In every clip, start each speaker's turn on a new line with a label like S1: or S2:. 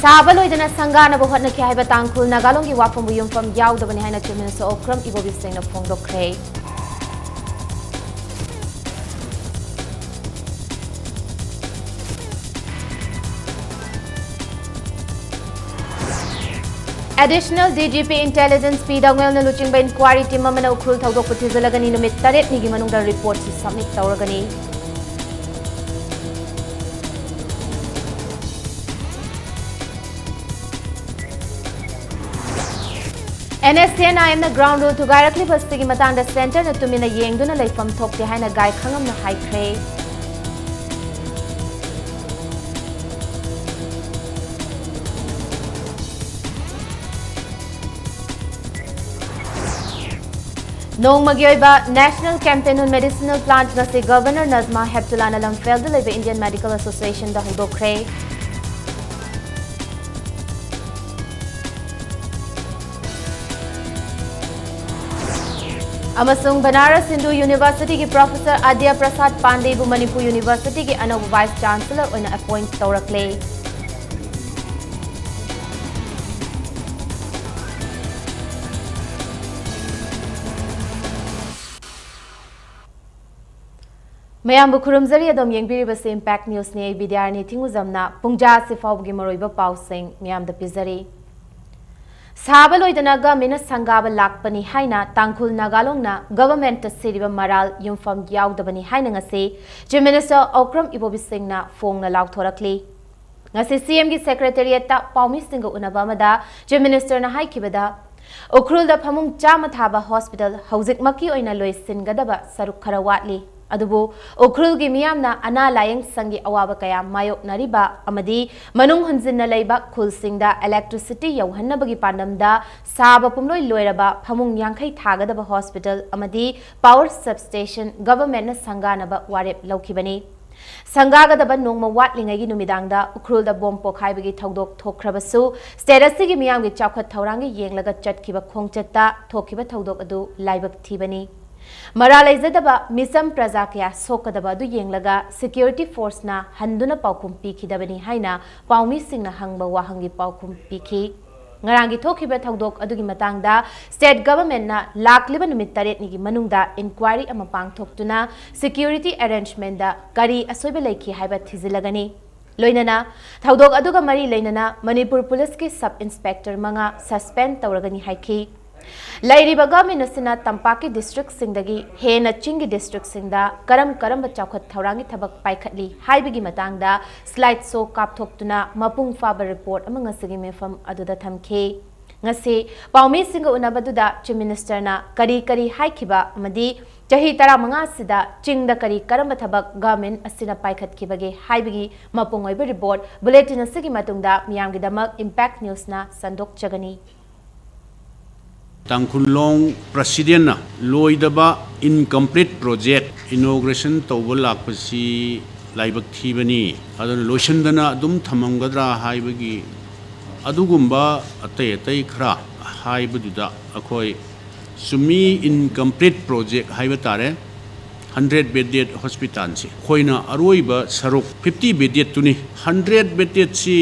S1: Sabalojana Sangana Bohana Kihabatangkul Nagalongi Wapamuyum from Yau the Banana Chief Minister Okram Ibobi Singh of Fondo Kray. Additional DGP Intelligence P. Dongwell na luching ba inquiry team mamana ukrul thawdok patizalagani numit 8 nigi manungda report si submit tawragani. NSCNIM na ground rule thugarakli bastigi matangda center na tumina yengduna leifam thokte haina gai khangam na haikre. Nong Magyoiba National Campaign on Medicinal Plant ngasi Governor Nazma Heptullah Lamfel the Labour Indian Medical Association da hudokre. Amasung Banaras Hindu University ki Professor Adya Prasad Pandey bu Manipur University ki Anau Vice Chancellor on appoint taurakle. Mayam Bukurumzari Adam Yangbiri Impact News ne Bidyarni Tinguzamna Pungja Sifawgi Moroiba Pausing Mayam the Pizari Sabaloidanaga Mina Sangaba Lakpani Haina Tangkul Nagalongna Government Siriba Maral Yumfam Yaudabani Hainangase Chief Minister Okram Ibobi Singh na Fong na Lauthorakli Ngasi CM ki Secretariat ta Paumi Singh Unabamada Chief Minister na Haikibada Ukrul da Phamung Chama Thaba Hospital Hauzik Maki Oina Loisin Gadaba Saruk Karawatli Adubu Ukrul gi miyamna ana layang sangi awaba kaya mayok nariba amadi manung hunjin na leiba khulsingda electricity yauhannabagi pandamda saba pumloi loiraba phamung yangkhai thagadaba hospital amadi power substation government na sanganaba warep laukibani sangagadaba nongma watlingai numidangda ukrul da bom pokhaibagi thaudok thokrabasu status gi miyamgi chawkhat thaurangi yenglaga chatkiba khongchatta thokkiba thaudok adu laibak thibani Maralaizadaba Misam Prajakya Sokadaba du Yenglaga Security Force na Handuna Paukum Piki Dabani Haina Paumi Singh na Hangba Wahangi Paukum Piki Ngarangi Tokiba Thaudok Adugi Matangda State Government na Lakliba Numit 8 nigi manungda inquiry amapang thoktuna security arrangement da Kari Asoiba Laiki haiba thizilagani Loinana Thaudok Aduga Mari Lainana Manipur Police ki Sub Inspector Manga suspend tawragani haiki Lairiba government asina Tampaki district singdagi hena chingi district singda karam bachawkhat thaurangi thabak paikhatli haibigi matangda slide show kapthoktuna mapung faba report amanga sigi mefam aduda thamke ngase paumi singa unabaduda chief minister na kari haikiba amadi chahi 15 sida chingda karam thabak government asina paikhatkibage haibigi mapung oiba report bulletin asigi matungda miyamgi damak impact news na sandok chagani
S2: Tangkulong President Loidaba incomplete project inauguration tawbalak pasi laibak thibani adon loishandana adum thamamgadra haibagi adugumba atay khara haibaduda akhoi sumi incomplete project haibatare 100 bedded hospital si khoina aroiba saruk 50 bedded tuni 100 bedded si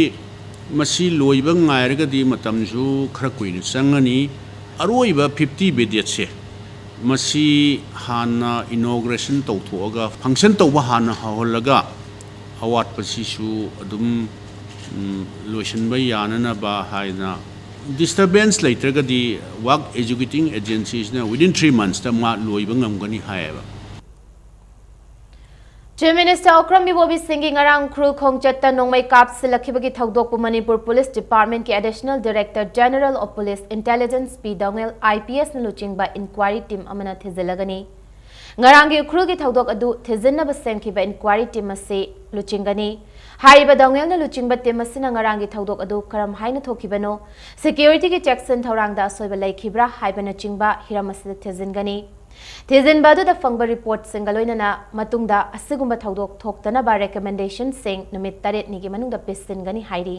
S2: masi loiba ngairagadi matamju khara kuina sangani Aroiba 50 bedded se masi hana inauguration tawthoga function tawba hana hawlaga awat pasisu adum lotion ba yanana ba haina disturbance later gadi work executing agencies na within 3 months ta ma loiba ngamgani haeba
S1: Chief Minister Okram Ibobi Singh ngarang khru khongchatta nongmai kapsilakibagi thaudokpu Manipur Police Department ki Additional Director General of Police Intelligence P. Dongwell IPS na luchingba inquiry team amana thizilagani ngarangi khru gi thaudok adu thizinna ba semkiba inquiry team ase luchingani haiba Dongwell na luchingba team asina ngarangi thaudok adu karam haina thokibano security ki checks and thaurangda soiba laikibra haiba na chingba hiramasi thizingani Tizin badu da fangba report singaloina na matungda asigumba thaudok thoktana ba recommendation sing numit 8 nigi manungda pisingani hairi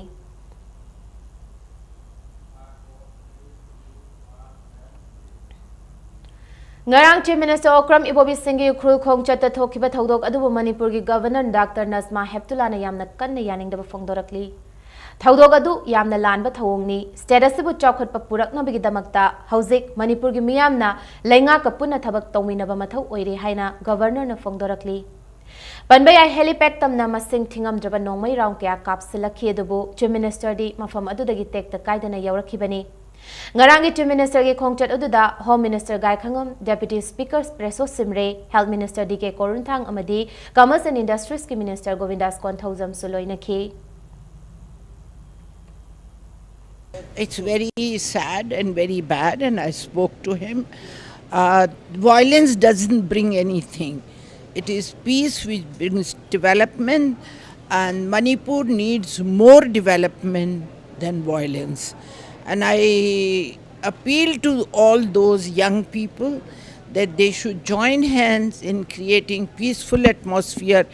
S1: Ngarang Chief Minister Okram Ibobi Singh ukrul khongchatta thokiba thaudok adubu Manipur gi Governor Dr. Nazma Heptullah na yamna kanna yaningda fongdorakli थौदोक अदु यामना लानबा थवोंगनी state असिबु चौखटपा पुरकनबगिदमक्ता हौजिक मणिपुरगी मियामना लैंगाका पुन्ना थबक तौमिनबा मथौ ओइरे हाइना गवर्नरना फोंदोरकली पनबयाई helipad तमना मसिंग थिंगमद्रबा नोंमै round क्या कापसिलखी अदुबु chief minister the मफम अदुदगी टेक्ता कायदना यौरखिबनी Ngarangi Chief Minister ki khongchat ududa Home Minister Gai Khangam, Deputy Speaker Preso Simre, Health Minister DK Korunthang amadi Commerce and Industries ki Minister Govindas Konthauzam Suloina ki.
S3: It's very sad and very bad, and I spoke to him. Violence doesn't bring anything. It is peace which brings development, and Manipur needs more development than violence. And I appeal to all those young people that they should join hands in creating peaceful atmosphere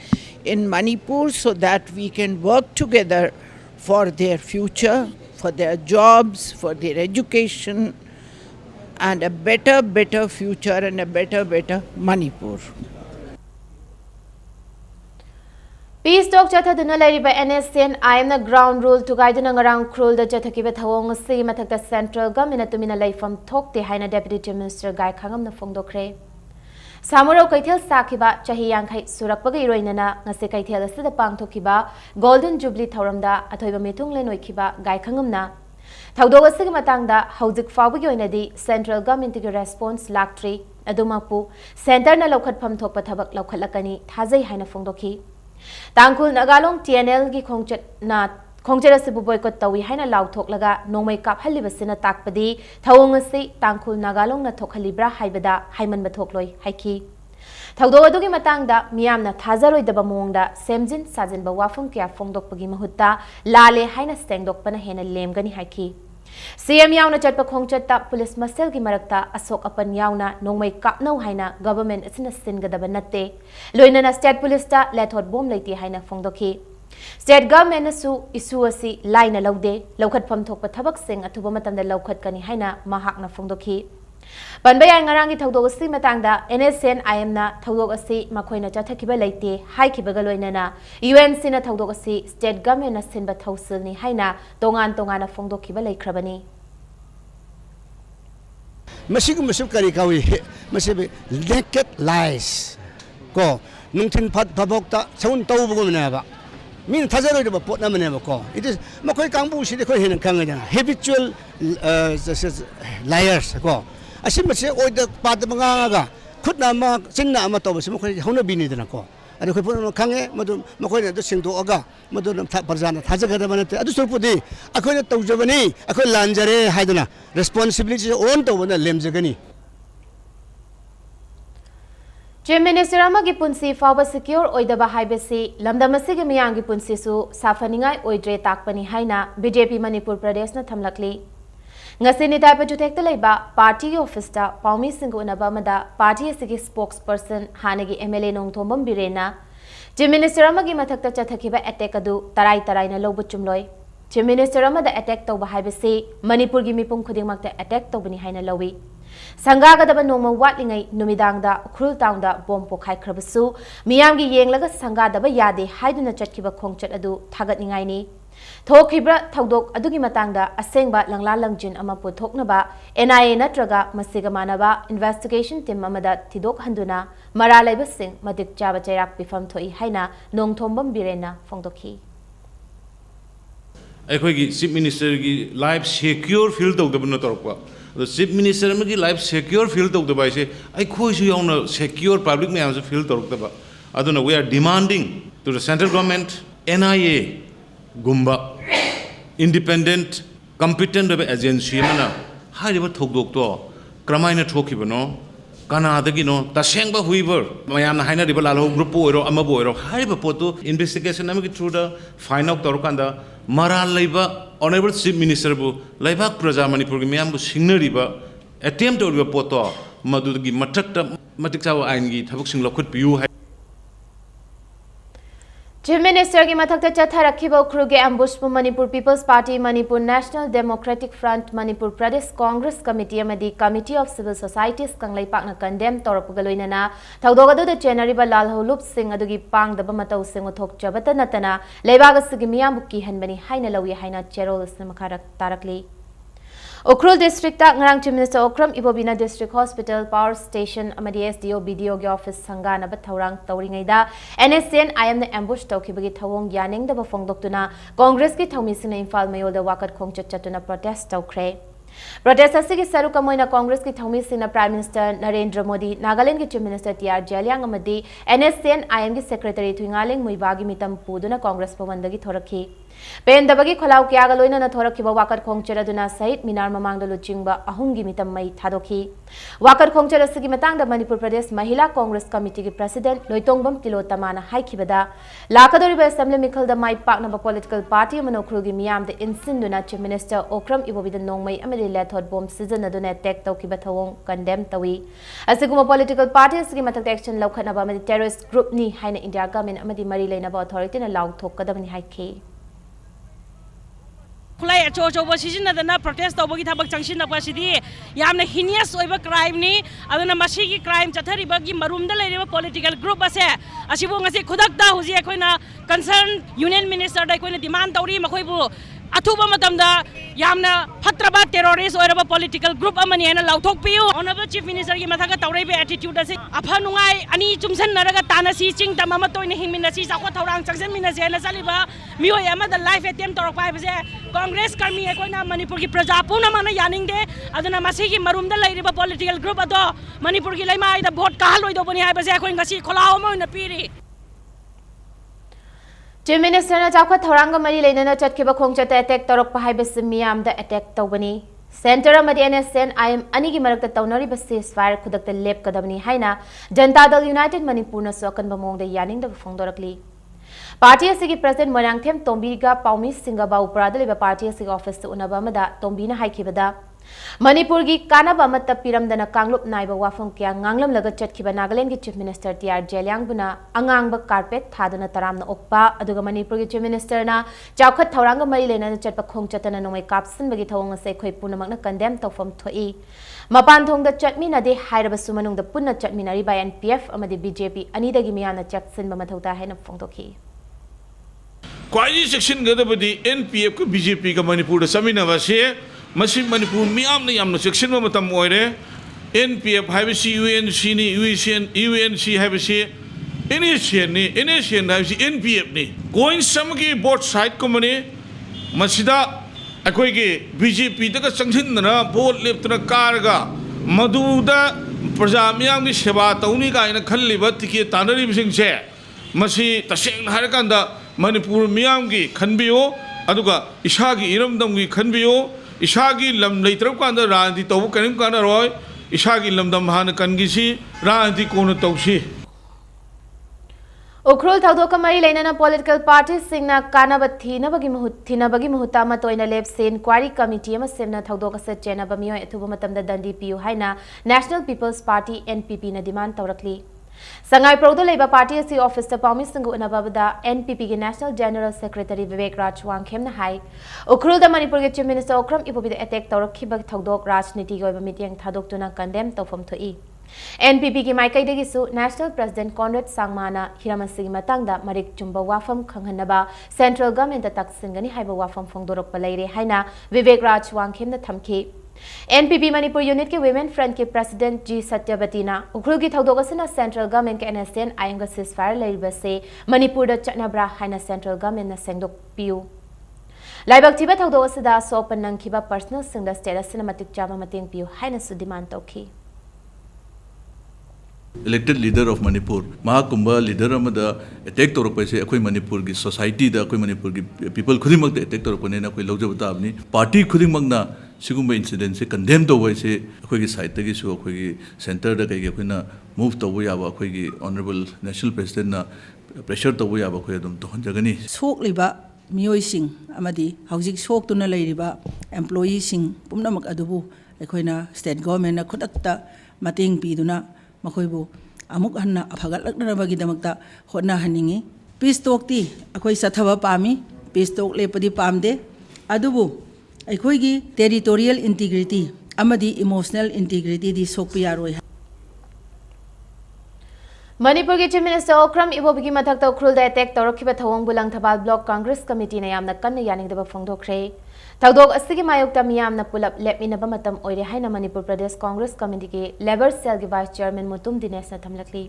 S3: in Manipur so that we can work together for their future, for their jobs, for their education, and a better future and a better Manipur.
S1: Peace talk chathaduna lairiba NSN IMna ground rule to guide ngarang krul da chathakiba thawong si mathakta central government tumina laifam thokte haina deputy chief minister Gai Khangam na phongdokre Samuro kaithel sakiba chahi yankhai surakpaga iroinana ngase kaithel asida pangthokiba golden jubilee thoramda athoiba mithung len oikiba Gai Khangam na thawdog asigi matangda hauzik fawbagi oinadi central government ki response laktri adumapu center na lokhatpham thokpa thabak lokhatlakani thajai haina phongdokhi Tangkul Nagalong TNL gi khongchat asibu boycott tawi haina lauthok laga nongmai kaphali basina takpadi thawong asi Tangkul Nagalong na thokhalibra haibada haiman bathokloi haiki thawdo adugi matangda miyamna thazaroi daba mongda semjin sajin ba wafum kya phongdokpagi mahutta lale haina stengdokpana hena lemgani haiki CM yauna chatpa khongchatta police masel gi marakta asok apan yauna nongmai kapnau haina government asina singadaba natte loinana state police ta lethot bom leiti haina phongdokhi state government su isu asi laina laude lokhat pham thokpa thabak sing athuba matamda lokhat kani haina mahakna phongdokhi Banbayai ngarangi thawdog asi matangda NSN IMna thawdog asi makhoina chathakiba leite haikibaga loinana UNC na thawdog asi state government na sinba thawsilni haina tongan phongdokhiba leikrabani
S4: Masig kari kawi masib naked lies ko nungtin phabokta saun tawbugo manaba min thazaroi de pot na manaba ko it is makhoi kangbu si de khoi hen kangana habitual liars ko Asimase oida pada mangaga khutna ma sinna ama tawbasi makhoi hauna bini dana ko adu khoi pun khange madu makhoi na singdo aga madu parjana thajagada banate adu surpudi akhoi na tawjabani akhoi lanjare haiduna responsibility on tawbana lemjagani
S1: Chief Minister amagi punsi fawba secure oidaba haibasi lamdamasi gi miyangi punsi su safaningai oidre takpani haina BJP Manipur Pradesh na thamlakli Ngasi nitai pa jutekta leiba party office ta Paumi Singh unaba mada party asigi spokesperson hanagi MLA Nongthombam Birena Chief Minister amagi mathakta chathakiba attack adu tarai na lobu chumloi Chief Minister amada attack tawba haibasi Manipur gi mipum khudingmakta attack tawbani haina lawi Sangagadaba nongma watlingai numidangda Ukrul townda bom pokhai khrabasu miyamgi yenglaga sangadaba yade haiduna chatkiba khongchat adu thagatningai ni Thokibra thawdok adugi matangda asengba langla langjin ama puthoknaba NIA natraga masiga manaba investigation team amada thidok handuna maralaiba sing madik chaba chairak pifam thoi haina Nongthombam Birena phongdokhi
S5: Akhoi Chief Minister gi life secure field tawdabna torpa the Chief Minister amagi life secure field tawdaba ise akhoi su yauna secure public mayam se field torktaba aduna we are demanding to the central government NIA Gumba independent competent agency mana hariba thokdok to kramaina thokibano kanadagi no tasengba huiber mayamna haina riba lalo group oiro amabu oiro hariba poto investigation amagi through the find out torkanda maral leiba honorable chief minister bu laibak praja manipur gi mayam bu singnariba attempt oriba poto madudagi matakta matikchawa aingi thabuk sing lokhut piu
S1: Chief Minister की मथक्ता चथरखिब उखरुल के ambush Manipur people's party Manipur national democratic front Manipur Pradesh Congress committee अमदी committee of civil societies कंगलाई पाकना condemn तौरपगा लोइनना थौदोग अदुदा चेनरिबा लालहौलुप सिंह अदुगी पांगदबा मतौ सिंह उथोकचबत नतना लेबाग असगी मियामबु किहनबनी हाइना लौई हाइना चेरोल मखारक तारकली Ukhrul district ngarang Chief Minister Okram Ibobina District Hospital Power Station amadi SDO BDO ge office sangana ba thaurang tauringaida NSCN IM na ambush tawkhibagi thawong yaning da ba phongdoktuna Congress ki thawmi sina Imphal Mayol da wakat khongchat chatuna protest tawkhre protest asigi saru kamoina Congress ki thawmi sina Prime Minister Narendra Modi Nagaland ki Chief Minister TR Jailyang amadi NSCN IM ki Secretary Thuingaling Muibagi mitam puduna Congress pawandagi thorakhi पेंदबगी खलाउ क्यागा लोइना थोरखिबा वाकर खोंगचर अदुना सहित मिनार ममांगद लुचिंगबा अहुंगी मितम मई थादोखी वाकर खोंगचर असगी मतांगदा मणिपुर प्रदेश महिला कांग्रेस कमिटी की प्रेसिडेंट लोइतोंगबम तिलोतमाना हाइखिबदा लाखदोरिबा असेंबली मिखलदा माई पाकनबा पॉलिटिकल पार्टी मनोखरुगी मियामदे इंसिनदुना चीफ मिनिस्टर ओक्रम इबोबिदा नोंगमई अमदि लेथोट बॉम्ब सिजनदुना अटैक तौखिबा थवोंग कंडेम तवी असिगुमा पॉलिटिकल पार्टी असगी मथक एक्शन लौखनबा अमदि टेररिस्ट ग्रुप नि हाइना इंडिया गवर्नमेंट अमदि मरी लेनबा अथॉरिटीना लाउथोकदबनि हाइखि
S6: खुलाई अचो अचोब सिजनदना प्रोटेस्ट तौबगी थबक चंगसिनपसिदी यामना हिनियस ओइबा क्राइम नि अदुना मसीगी क्राइम चथरिबगी मरुमदा लेरिबा पॉलिटिकल ग्रुप असे असिबो ngasi खुदकता हुजी अखोइना कंसर्न यूनियन मिनिस्टर दा अखोइना डिमांड तौरी मखोइबु अथुबा मतमदा यामना फत्रबा टेररिस्ट ओइरबा पॉलिटिकल ग्रुप अमनि हेना लाउथोकपियु ऑनरेबल चीफ मिनिस्टर की मथाका तौरेबे एटीट्यूड असे अफा नुंगाई अनि चुमसन नरगा तानासी चिंग तमामा तोइने हिंमिनसी साखो थौरांग चंगसन मिनसी हेना चलिबा मियोय अमदा लाइफ अटेम्प्ट तौरपा हाइबसे कांग्रेस कर्मी अखोइना मणिपुर की प्रजा पुनमना यानिंगदे अदुना मसीगी मरुमदा लैरिबा पॉलिटिकल ग्रुप अदो मणिपुर की लैमाइदा vote काहलोइदोबनी हाइबसे अखोइ ngasi खोलाव Moina Piri
S1: Chief Minister na chawkhat thoranga mari leinana chatkiba khongchata attack torokpa haibase miyamda attack tawbani Center amadi NSCN IM anigi marakta tawnariba ceasefire khudakta lepkadabani haina Janata Dal United Manipur na sokanba mongda yaningda phongdorakli Party asigi President Moirangthem Tombiga Paumi Singha ba uparada leba party asigi office to unaba amada Tombina haikibada Manipur gi kanaba amata piramdana kanglup naiba wafam kya nganglam laga chatkiba Nagaland gi Chief Minister TR Jailyang buna angangba carpet thaduna taramna okpa aduga Manipur gi Chief Minister na chawkhat thoranga mari lena chatpa khongchatana nomai kapsin bagi thawong ase khoi punamakna condemn tawfam thoi mapan thongda chatmina de hairaba sumanungda punna chatminari by NPF amadi BJP anidagi miyana chapsin ba mathauta haina phongtokhi
S5: क्वाइजी section गदबदी NPF को BJP का मणिपुर समिनबा से मसी मणिपुर मियाम ने यामना section में मतम ओइरे NPF हाइबसी UNC नि UNC हाइबसी एनएसएन हाइबसी NPF नि गोइंग सम की बोथ साइड को मने मसिदा अखोई के बीजेपी तक संगठनना वोट लेप्तना कारगा मधुदा प्रजा मियाम की सेवा तौनी का इन खल्लिबा टिके तानरी बिसिंग से मसी तसेंग हारकांदा मणिपुर मियाम की खनबियो अदुगा इशागी इरमदम की खनबियो इशागी लम लेत्रब कांदा राजनीति तौबु करिम काना रोय इशागी लमदम हान कनगिसी राजनीति कोन तौसी
S1: उखरुल थौदोक मरी लेना पॉलिटिकल पार्टी सिंगना कानाबा थीनबगी मुहुता मतोइना लेप्से इंक्वायरी कमिटी अमा सेमना थौदोक से चेनाबा मियो एथुबा मतमदा दंडी पियु हाइना नेशनल पीपल्स पार्टी NPP ना डिमांड तौरकली संगाई प्रोदो लेबा पार्टी असि ऑफिस ता पाउमी सिंग उनबाबदा NPP के national general secretary Vivek Raj Wangkhem ना हाई उखरुल दा मणिपुर के चीफ मिनिस्टर ओक्रम इबोबिदा अटैक तौरखिबा थौदोक राजनीति के ओइबा मीटिंग थादोक्तुना कंडेम तौफम थोई NPP की माइकैदगिसु नेशनल प्रेसिडेंट कॉनरेड सांगमाना हिरामसिगी मतंगदा मरिक चुंबा वाफम खंगहनबा सेंट्रल गवर्नमेंट दा तक्सिंगनी हाइबा वाफम फोंदोरकपा लेरे हाइना विवेक राज वांगखेम ना थमखी NPP मणिपुर यूनिट के वुमेन फ्रंट के प्रेसिडेंट जी सत्यवतीना उखरुल की थौदोगसना सेंट्रल गवर्नमेंट के NSCN आयंग सीजफायर लेरिबसे मणिपुर दा चटनाब्रा हाइना सेंट्रल गवर्नमेंट ना सेंगदोक पियु लाइबक थिबा थौदोगसदा सोपन नंखिबा personal सिंगदा status cinematic Chama मतेंग PU हाइना सु demand तौखी
S7: elected leader of Manipur mahakumba leader amada attack torok se akhoi Manipur gi society da akhoi Manipur gi people khudimak de attack torok ne na akhoi logjabata abni party khudimak na sigumba incident se condemn to wai se akhoi gi side ta gi su akhoi gi center da kai gi akhoi na move to ya ba akhoi gi honorable national president na pressure to ya ba akhoi adum to jagani
S8: sok liba miyoi sing amadi haujik sok tuna leiriba employee sing pumnamak adubu akhoi na state government na khudakta mating pi duna मखोइबो अमुक हन्ना अफगलकनबगी दमकता होना हनिंगी piece talk ती अखोई सथवा पामी peace talk लेपदी पामदे अदुबु अखोईगी टेरिटोरियल इंटीग्रिटी अमदी इमोशनल इंटीग्रिटी दी सोकपि यारोय
S1: मणिपुर की चीफ मिनिस्टर ओक्रम इबोबी की मथक उखरुल अटैक तौरखिबा थवोंग बुलंगथबाल ब्लॉक कांग्रेस कमिटी ने यामना कन्न यानिंगदबा फोंदोखरे थौदोक असिगी मायोक्ता मियामना पुलप लेपमिनबा मतम ओइरे हाइना मणिपुर प्रदेश कांग्रेस कमिटी के लेबर सेल की वाइस चेयरमैन मुतुम दिनेश न थमलकली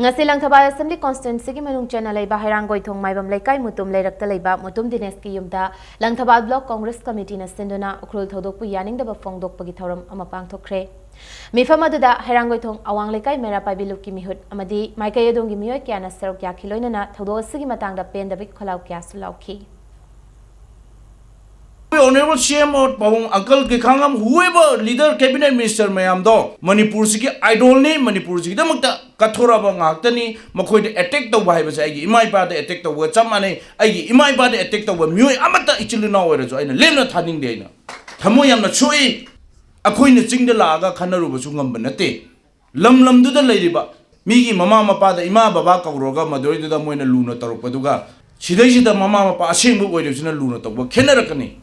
S1: ngasi langthaba assembly constituency ki manung chana leiba hairangoi thong maibam leikai mutum leirakta leiba mutum dinesh ki yumda langthaba block congress committee na sinduna ukrul thodokpu yaningdaba fongdokpa gi thoram ama pangthokre mifam aduda hairangoi thong awang leikai mera paibilu ki mihut amadi maikai adong gi miyoi kya na sarok kya khiloina na thodok asigi matangda pendabi kholau kya sulauki
S9: Honorable CM or Pawong Uncle Kikangam, whoever leader cabinet minister mayam do, Manipur Siki idol ni Manipur Siki the Mukta Kathora Bangatani, Makoi attack the Wibas, Igi, Imai Bad attack the word Samane, Igi, Imai Bad attack the word Mui Amata Ichilina or so in a Lena Tanning Dana. Tamoyam Chui, a queen of Sing the Laga Kanaru Sungam Benate. Lum do the lady ba. Migi Mama Pada Ima Babaka Roga, Madrid the Moina Luna Toropaduga. She does the Mama passing with in a Luna Toba, Kenarakani.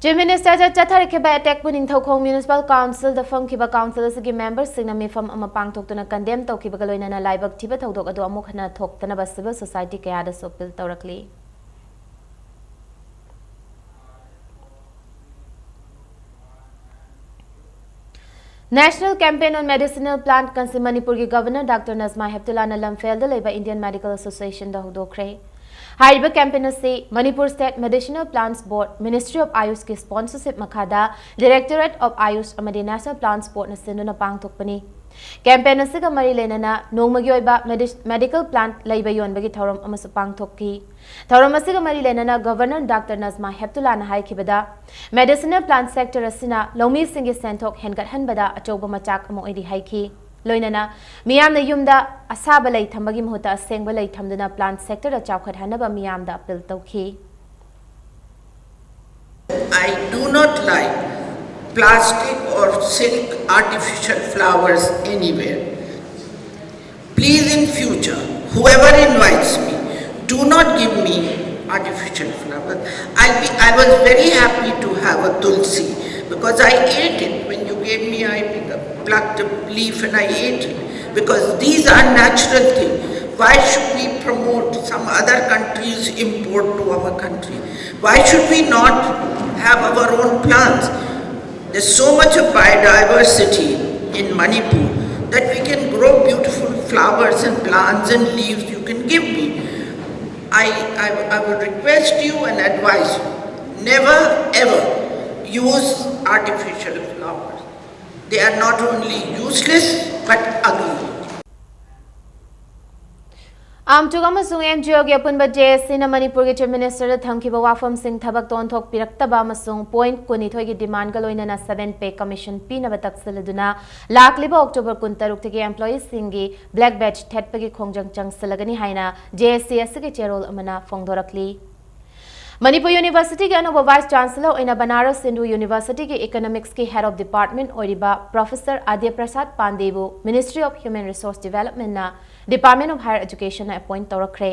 S1: Chief Minister Chathar Kiba attack winning Thokong Municipal Council, the Funkiba Council as a members signami from Amapang Tokuna condemned Tokibagaloina and a libak Tibet Tokado Amokana Tok Tanaba Civil Society Kayada Sopil Torakli. National Campaign on Medicinal Plant Council Manipur Governor Dr. Nazma Heptullah Nalam failed the Indian Medical Association the Hudokre. Haiba campaigner say Manipur State Medicinal Plants Board, Ministry of Ayush ki sponsorship makhada, Directorate of Ayush amadi National Plants Board na sinduna pangthokpani. Campaigner siga mari lenana nongmagi oiba medical plant laiba yonbagi thorom amasu pangthokki. Thorom asiga mari lenana Governor Dr. Nazma Heptullah na haikibada medicinal plant sector asina lomi singi senthok hengat hanbada achoba machak amo edi haiki. Loinana miyam na yumda asaba lay thambagi muhuta asengba lay thamduna plant sector da chawkhat hanaba miyam da appeal tawki.
S3: I do not like plastic or silk artificial flowers anywhere. Please in future, whoever invites me, do not give me artificial flowers. I was very happy to have a tulsi because I ate it. When you gave me, I plucked a leaf and I ate it. Because these are natural things. Why should we promote some other countries' import to our country? Why should we not have our own plants? There's so much of biodiversity in Manipur that we can grow beautiful flowers and plants and leaves you can give me. I would request you and advise you, never ever use artificial flowers. They are not only useless but ugly.
S1: Amtugamasung NGO gi apunba JSC na Manipur gi Chief Minister thangkiba wafam sing thabak ton thok piraktaba amasung point kuni thoi gi demand galoina na 7 pay commission pinaba taksaladuna lakliba October 16 tagi employees singi black badge thetpagi khongjang changsalagani haina JSC asigi chairol amana fongdorakli. Manipur University के अनुभव vice chancellor ओइना Banaras Hindu university के economics के head of department ओरिबा professor Adya Prasad पांडेबु ministry of human resource development ना department of higher education appoint तौरखरे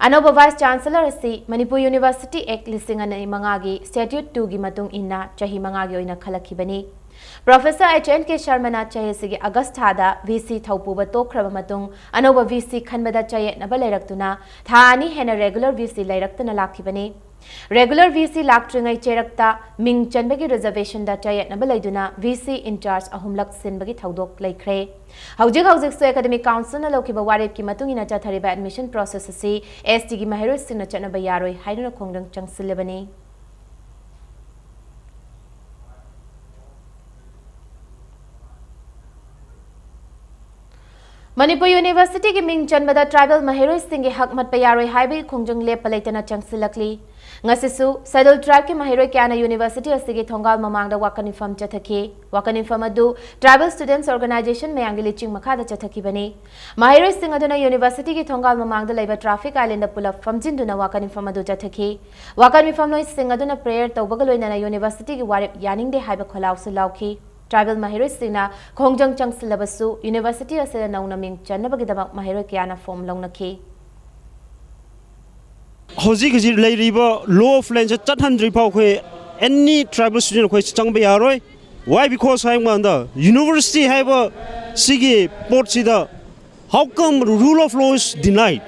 S1: अनुभव वाइस चांसलर असि मणिपुर यूनिवर्सिटी एक्ट लिसिंग अनई मंगागी स्टैट्यूट 2 की मतुंग इन्ना चही मंगागी ओइना खलखिबनी प्रोफेसर एचएन के शर्मा चयसिगी अगस्त थादा वीसी थौपुब तोखरब मतुंग अनोब वीसी खनबदा चयनब लेरक्तुना थानी हेना रेगुलर वीसी लेरक्तना लाखिबनी रेगुलर वीसी लाक्ट्रिंगै चेरक्ता मिंग चनबगी रिजर्वेशन दा चयनब लेदुना वीसी इंचार्ज अहुमलक सिनबगी थौदोक लेख्रे हौजिक सो एकेडमिक काउंसिल न लौकिब वारेप की मतुंगिना चथरिबा एडमिशन प्रोसेस असि एसटी की महरोइ सिंगना चनब यारोइ हाइना खोंगदंग चंगसिलबनी Manipur University की मिंग चनबदा ट्राइबल महरोइ सिंगे हक मत पयारोइ हाइबे खोंजंग लेप लेतना चंगसिलकली ngasisu Saddle Tribe की महरोइ क्याना यूनिवर्सिटी असिगे थोंगाल ममांगदा वाकनिफम चथके वाकनिफम अदु ट्राइबल स्टूडेंट्स ऑर्गेनाइजेशन मयांगी लिचिंग मखादा चथकिबनी महरोइ सिंग अदुना यूनिवर्सिटी की थोंगाल ममांगदा लेबा ट्रैफिक आइलैंड पुलप फमजिनदुना वाकनिफम अदु चथके वाकनिफम लोइ सिंग अदुना प्रेयर तौबगलोइना यूनिवर्सिटी की वारेप यानिंगदे हाइबा खोलाउसु लाउखी ट्राइबल महरोइ सिंगना खोंजंग चंगसिलबसु यूनिवर्सिटी असिदा नौना मिंग चनबगिदमक महरोइ क्याना फॉर्म लौनखी
S10: hojik hojik leiriba law of land se chathandri phau khoi any tribal student khoi changba yaroi. Why? Because the university have a sigi port sida. How come rule of law is denied?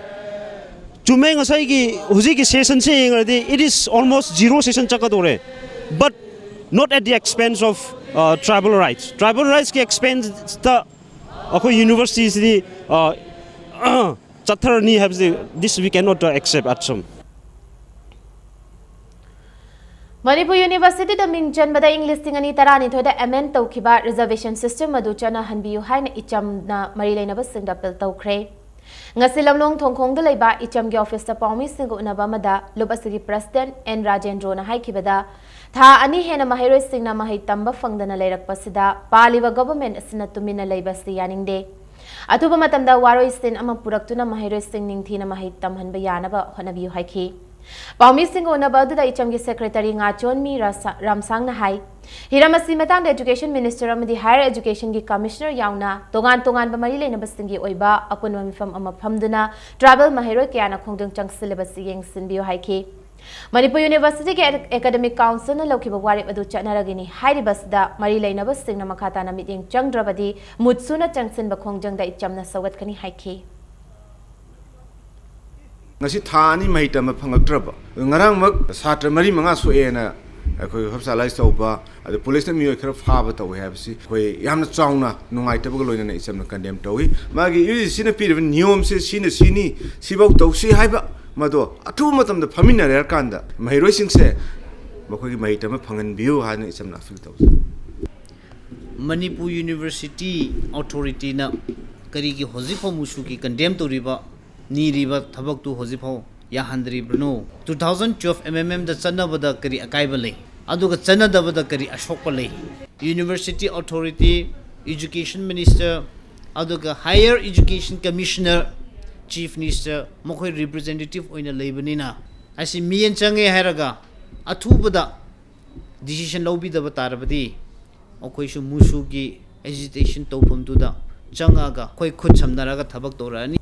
S10: To make a saigi hojik session saying it is almost zero session chakadore, but not at the expense of tribal rights. Tribal rights ke expense the universities the Chatharani have this we cannot accept at some.
S1: Manipur University da ming janbada English tingani tarani thoida amend tawkiba reservation system adu chana hanbiyu haina ichamna mari leinaba singda appeal tawkhre. Ngasi lamlong thongkhong da leiba ichamgi office ta pawmi sing unaba mada lubasigi president N Rajendro na haikibada tha ani hena mahairoi singna mahai tamba fangdana leirakpasida paliba government asina tumina leibasi yaningde. Atuba matamda waroi sin ama puraktuna mahairoi sing ningthina mahai tamhanba yanaba honabiyu haiki. Pawmi sing unaba adu da ichamgi secretary ngachon mi ramsang na hai hiramasi matang education minister amadi higher education gi commissioner yauna tongan ba mari leina basingi oiba apunwa mifam ama phamduna travel mahiroi kyana khongdung chang syllabus yeng sinbiyo haiki. Manipur University ke academic council na lokhiba warip adu chanaragini hairibasda mari leina basing na makata na meeting changdrabadi mutsuna changsin ba khongjang da ichamna sawat kani haiki.
S11: ngasi thani mai tam phangaktraba ngarang mak satra mari manga suena khoi hopsalai soba adu police mi khara phaba taw habsi khoi yamna chawna nungai tabag loina na isam na condemn tawi magi UGC na pir niyom se sini sibau taw si haiba mado athu matam da famina rer kanda mairoi sing se makhoi gi mai tam phangan biu ha na isam na fil taw
S12: Manipur University authority na kari gi hozifo musu ki condemn to riba ni riba thabak tu hozifo ya handri bruno 2012 MMM da chanabada kari akaiba le aduga chanadabada kari ashokpa le University authority education minister aduga higher education commissioner chief minister mokhoi representative oina leibanina asi mien change hairaga athubada decision lobby da batarabadi okoi su musu gi agitation tawpham tu da changaga khoi khut samnaraga thabak torani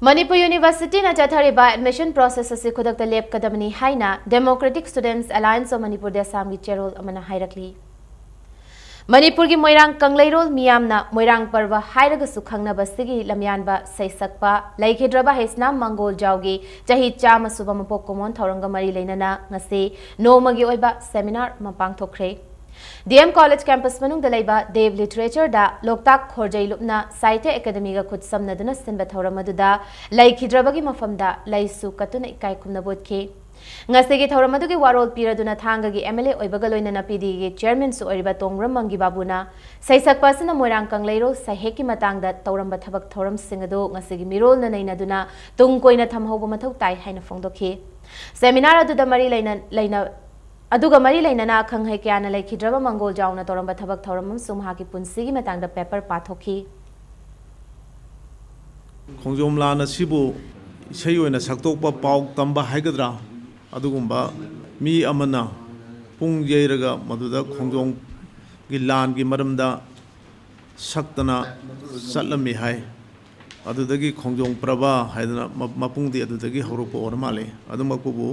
S1: Manipur University na chathariba admission process ase khudakta lep kadamani haina Democratic Students Alliance of Manipur de Assam gi cherol amana hairakli. Manipur gi Moirang Kangleirol miyamna Moirang Parva hairaga su khangna basigi lamyanba saisakpa laikhidraba haisna Mangol jawgi chahi chama suba mapok komon thoranga mari leinana ngase nomagi oiba seminar mapang thokre. DM College campus manung dalaiba Dev Literature da Loktak Khorjai Lupna Saite Academy ga khud samnaduna sinba thoramaduda laikhidrabagi mafamda laisu katuna ikai kumna bodke ngasigi thoramadugi warol piraduna thangagi MLA oibaga loinana PD gi chairman su oriba Tongram Mangi Babuna saisak pasana Moirang Kangleiro saheki matangda tawramba thabak thoram singado ngasigi mirol na nainaduna tungkoina thamhoba mathau tai haina phongdokhi seminar aduda mari laina aduga mari lainana khanghai kyana laikhidraba Mangol jawna toramba thabak thoramam sumha ki punsigi matangda paper pathokhi
S13: khongjom lana sibu isai oina saktokpa pau tamba haigadra adugumba mi amana pung yeiraga maduda khongjom gi lan gi maramda saktana satlami hai adudagi khongjom praba haidana mapungdi adudagi horopo ormale adumakbu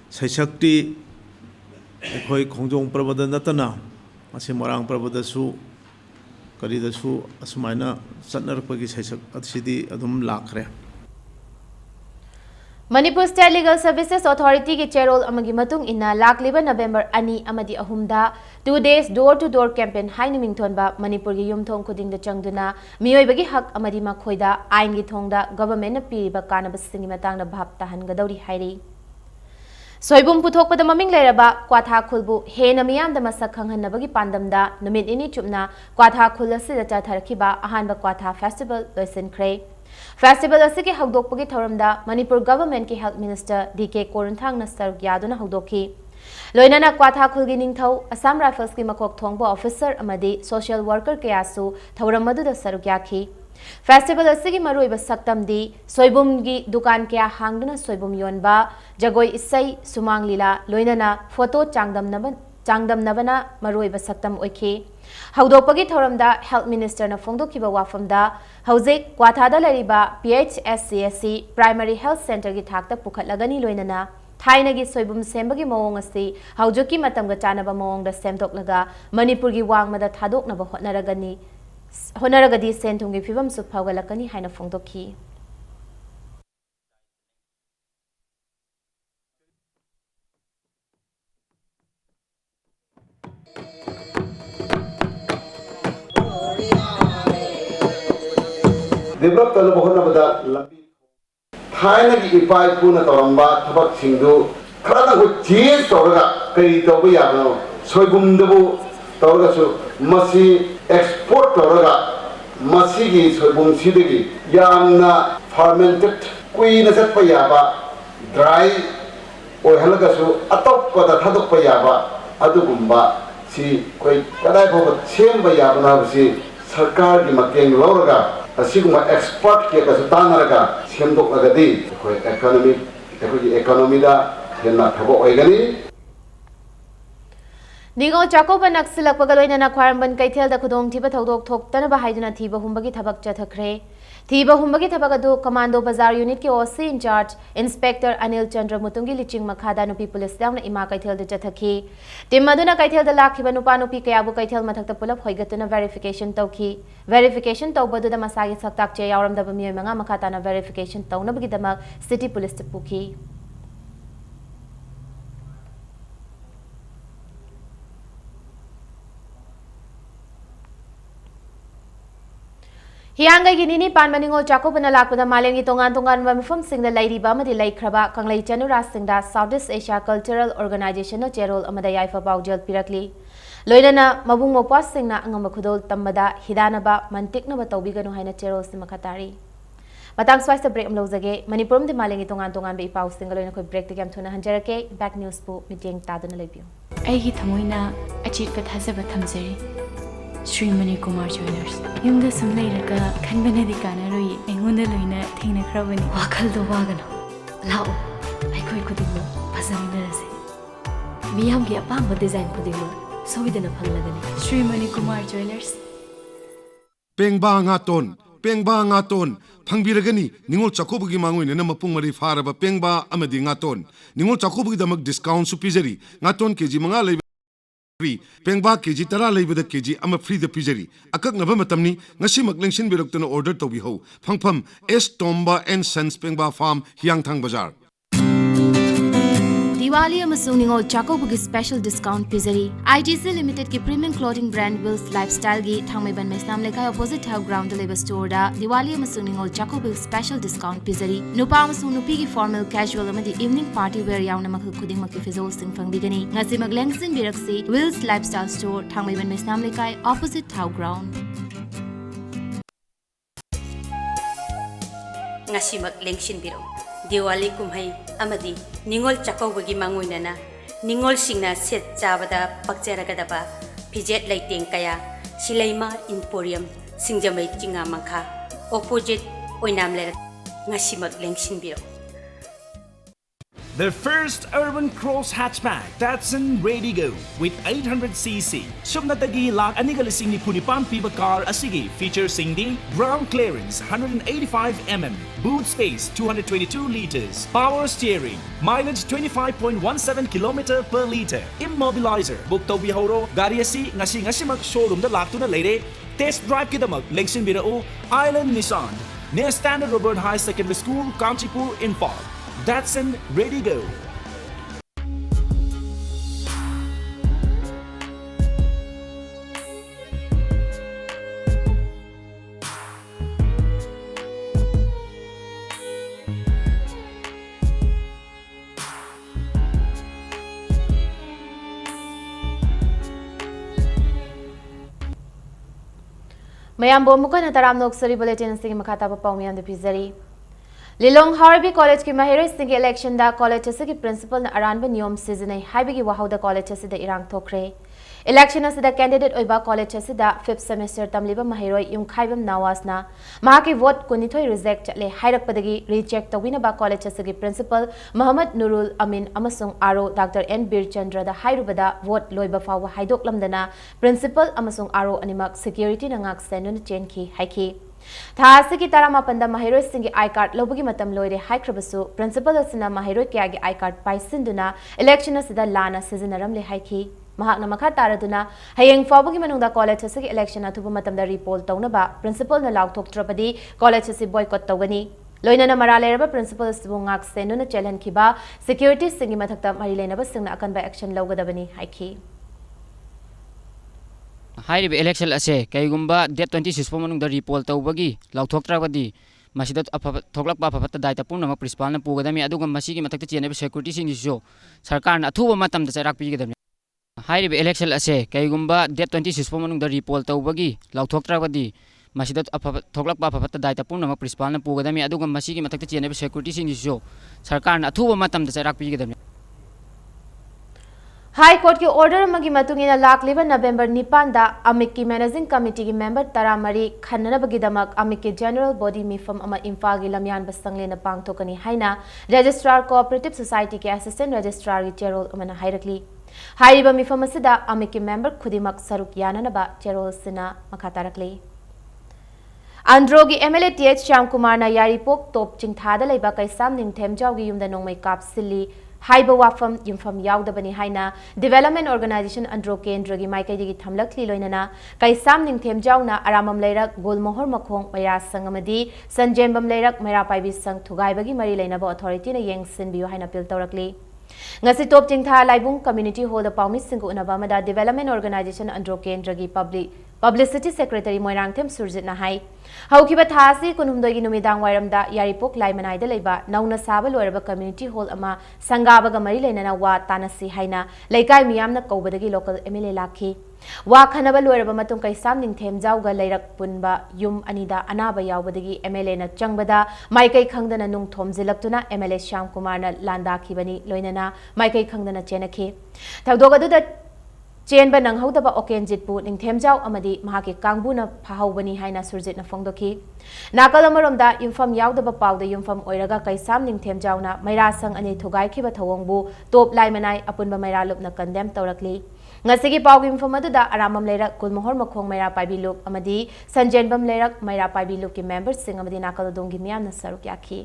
S13: saisakti khoi khongjong prabada natana ase morang prabada su karida su asmaina satnarpagi saisak atsidi adum lakhre.
S1: Manipur State Legal Services Authority ki chairol amagi matung inna lakliba November 2 amadi 3 da 2 days door to door campaign haina mingthonba Manipur gi yumthong khuding da changduna miyoibagi hak amadi makhoida ain gi thongda government na piriba kanabasing matangda bhap tahangadori hairi. Soibum puthokpada maming leiraba kwatha khulbu hena miyam da masak khanghanabagi pandamda numit ini chupna kwatha khul asida chatharkiba ahanba kwatha festival loisinkhre. Festival asigi hawdokpagi thoramda Manipur government ki health minister DK Koranthang na saruk yaduna hawdokhi. Loinana kwatha khulgi ningthau Assam Rifles ki makok thongbo officer amadi social worker kayasu thoramadu da saruk yakhi. Festival asigi maruiba saktamdi soibumgi dukan kya hangduna soibum yonba jagoi isai sumang lila loinana photo changdamnabana maruiba saktam oikhi. ꯍꯧꯗꯣꯛꯄꯒꯤ ꯊꯧꯔꯝꯗ health ꯃꯤꯅꯤꯁꯇꯔꯅ ꯐꯣꯡꯗꯣꯛꯈꯤꯕ ꯋꯥꯐꯝꯗ ꯍꯧꯖꯤꯛ ꯀ꯭ꯋꯥꯊꯥꯗ ꯂꯩꯔꯤꯕ PHSC ꯑꯁꯤ primary health ꯁꯦꯟꯇꯔꯒꯤ ꯊꯥꯛꯇ ꯄꯨꯈꯠꯂꯒꯅꯤ ꯂꯣꯏꯅꯅ ꯊꯥꯏꯅꯒꯤ ꯁꯣꯏꯕꯨꯝ ꯁꯦꯝꯕꯒꯤ ꯃꯑꯣꯡ ꯑꯁꯤ ꯍꯧꯖꯤꯛꯀꯤ ꯃꯇꯝꯒ ꯆꯥꯟꯅꯕ ꯃꯑꯣꯡꯗ ꯁꯦꯝꯗꯣꯛꯂꯒ ꯃꯅꯤꯄꯨꯔꯒꯤ ꯋꯥꯡꯃꯗ ꯊꯥꯗꯣꯛꯅꯕ ꯍꯣꯠꯅꯔꯒꯗꯤ ꯁꯦꯟ ꯊꯨꯝꯒꯤ ꯐꯤꯕꯝꯁꯨ ꯐꯒꯠꯂꯛꯀꯅꯤ ꯍꯥꯏꯅ ꯐꯣꯡꯗꯣꯛꯈꯤ꯫
S14: develop talo bahona bada lambi thaina gi ipai puna toramba thabak singdu khara go change toraga kai toba yabno soigum debu toraga su masi export toraga masi gi soigum sidegi yamna fermented kuina sat pa yaba dry oi halaga su atop pada thadok pa yaba adugumba si koi kadai bho semba yabna si sarkar gi mateng loraga asiguma export ke ka sutanaraga semdok agadi koi economy da henna thabo oigani
S1: Ningol Chakoba Naksilakwaga loinana Kwaramban Kaitel da Kudong Tiba Thodok Toktana Bahiduna Tiba Humbagi Tabak Chathakre Tiba Humbagi Tabagadu Commando Bazar Unit ki OC in charge Inspector Anil Chandra Mutungi Liching Makhada Nupi Police Down Ima Kaitel da Chathaki Timaduna Kaitel da Lakiba Nupanupi Kayabu Kaitel Matakta Pulap Hoigatuna verification Tauki Verification Tawbadu da Masagi Saktak Che Yauram da Bamir Manga Makatana verification Tauna Bagidamak City Police Tipuki Hianga Ginini Panmaningo Chakopana Lakpada Malengi Tongan Tongan Mifum Sing the Lady Bamadi Lake Kraba, Kanglai Chanura Singda, Southeast Asia Cultural Organization no Cherol Amadaya for Baujel Pirakli. Loidana Mabung Mopas Singna Angamakudol Tambada, Hidanaba, Mantikna Batobigano Hina Cherol Simakatari. Matang Swice the break Mlozage, Manipurum the Malengi Tongan Tongan Bay Pau Single in a break the Gamtuna Hanjarake, back news po, meeting Tadana Lebu.
S15: Aigi Tamoina, achieved Hazaba Tamseri. Sri Mani Kumar Jewelers. Yumda some later can Benedi Canary, and Wunda Luna, Tina Cravani, Wakal the Wagano. Lao, I could do Pasaminasi. Viamgi a Pamba design Kudimu, so we didn't apologize. Sri Mani Kumar Jewelers.
S16: Pengba Ngaton, Pangbiragani, Ningol Chakobugi Mangu in Namapumari Faraba, Pengba Amadi Ngaton, Ningol Chakobugi Damak discount supizeri, Ngaton Kejimanga. Pengba kg tara leibada kg ama free the pizeri akak ngaba matamni ngasi maklengsin biroktana order to biho phangpham S Tomba and Sons Pengba Farm Hyangthang Bazaar
S1: Diwali amasung Ningol Chakobugi special discount pizzery ITC Limited ki premium clothing brand Wills Lifestyle gi Thangmaiban Mesnam Lekha opposite Town Ground Labor Store da Diwali amasung Ningol Chakobugi special discount pizzery nupa amasung nupi ki formal casual amadi evening party wear yauna makhu khuding makki fizol sing fangbigani ngasi maglengsin biraksi Wills Lifestyle Store Thangmaiban Mesnam Lekha opposite Town Ground
S17: ngasi maglengsin birok Diwali kumhai amadi Ningol Chakobugi manguinana Ningol singna set chabada pakcharagadaba Pijet Lighting Kaya Silaima Emporium Singjamai Chinga Mangkha opposite Oinamler Ngasimak Lengshin Biro.
S18: The first urban cross hatchback Datsun Ready Go with 800cc. Subnatagi lak anigalising ni Punipan Piba car asigi features singdi ground clearance 185mm, boot space 222 liters, power steering, mileage 25.17 km per liter, immobilizer. Bukto bihoro gari asi ngasi mag showroom da laktuna leire. Test drive kidamak Lengshin Birao Island Nissan near Standard Robert High Secondary School, Kanchipur, Imphal. Datsun Ready Go.
S1: Mayam Bomuka na taram noksari bulletin sing makata pa paumian de pizzery. Lilong Harbi College ki Mahira Singh election da college se ki principal na aranba niyom season ai haibigi wahau da college se da irang thokre Election asida candidate oiba college asida 5th semester tamliba mahiroi yumkhaibam nawasna mahaki vote kunithoi reject chatle hairakpadagi reject tawina ba college asigi principal Muhammad Nurul Amin amasung aro Dr. N Bir Chandra da hairubada vote loiba fawa haidoklamdana principal amasung aro animak security nangak senun chenki haiki Thasiki Taramapanda Mahiroi Singi I card Lobagi Matam Loide Haikrabasu, Principal Asina Mahiroi Kiagi I card Paisinduna, election asida Lana Sizinaram Le Haiki, Mahakna Makataraduna, Hayang Fabagi Manunda College Asiki election Atuba Matam the repol Taunaba, Principal Nalau Tok Tropadi, College Asi boycott Tawani. Loinana Maralera Principal Sibungak Senuna Chelan Kiba, Security Singi Matakta Marilena Singna Akan by action Logadabani Haiki.
S19: High election ase kaigumba date 26 pomonung da report tawbagi lauthoktrabadi masida thoklak pa phapata daita purna principal na pugadami aduga masigi matakta chenebe security sing jo sarkar na athuba matam da charak pigadami high election ase kaigumba date 26 pomonung da report tawbagi lauthoktrabadi masida thoklak pa phapata daita purna principal na pugadami aduga masigi matakta chenebe security sing jo sarkar na athuba matam da charak pigadami
S1: High Court की order मगी मतुंगिना लाकलिबा November 9 दा अमिक की managing committee की member तरामरी खन्ननबगिदमक Amik के general body मिफम अमा इम्फाल की लमयान बसंगलेना पांगथोकनी हाइना registrar cooperative society के assistant registrar की चेरोल अमना हाइरकली हाइरिबा मिफम असिदा अमिक के मेंबर खुदिमक सरुक याननबा चेरोल सिना मखातारकली Androgi MLA TH Shyam Kumar na yaripok top chingthada leiba kaisam ningthemjaw gi yumda nongmai kapsili Haiba wafam yumfam yaudabani haina Development Organization Andro Kendra gi maikai gi thamlakli loinana kaisam ningthemjaw na aramam leirak golmohor makhong mayra sangamadi sanjembam leirak mayra paibi sang thugaibagi mari leinaba authority na yengsin biyo haina pil tawrakli ngasi top chingtha laibung community hall da pawmi sing unaba mada Development Organization Andro Kendra gi Publicity Secretary Moirangthem Surjit na hai Haukiba thasi kunumdoi gi numidang wairamda yaripok laimanai da leiba nauna saba loiraba community hall ama sangaba ga mari leinana wa tanasi haina leikai miyamna kaubadagi local MLA lakhi wa khanaba loiraba matung kaisam ningthemjaw ga leirak punba yum anida anaba yawbadagi MLA na changbada maikai khangdana nung thomjilaktuna MLA Shyam Kumar na landa khibani loinana maikai khangdana chenakhi thagdogadu da Chen ba nang haudaba okenjitpu ningthemjaw amadi mahaki kangbuna phahawbani haina surjitna phongdoki nakal amaromda yumfam yaudaba pawda yumfam oiraga kaisam ningthemjawna maira sang ani thugai khiba thawongbu top laimanai apunba maira lupna condemn tawrakli ngasigi pawgi yumfam aduda aramam leirak kulmohor makhong maira paibi lup amadi sanjenbam leirak maira paibi lup ki members sing amadi nakal dongi miyamna saruk yakhi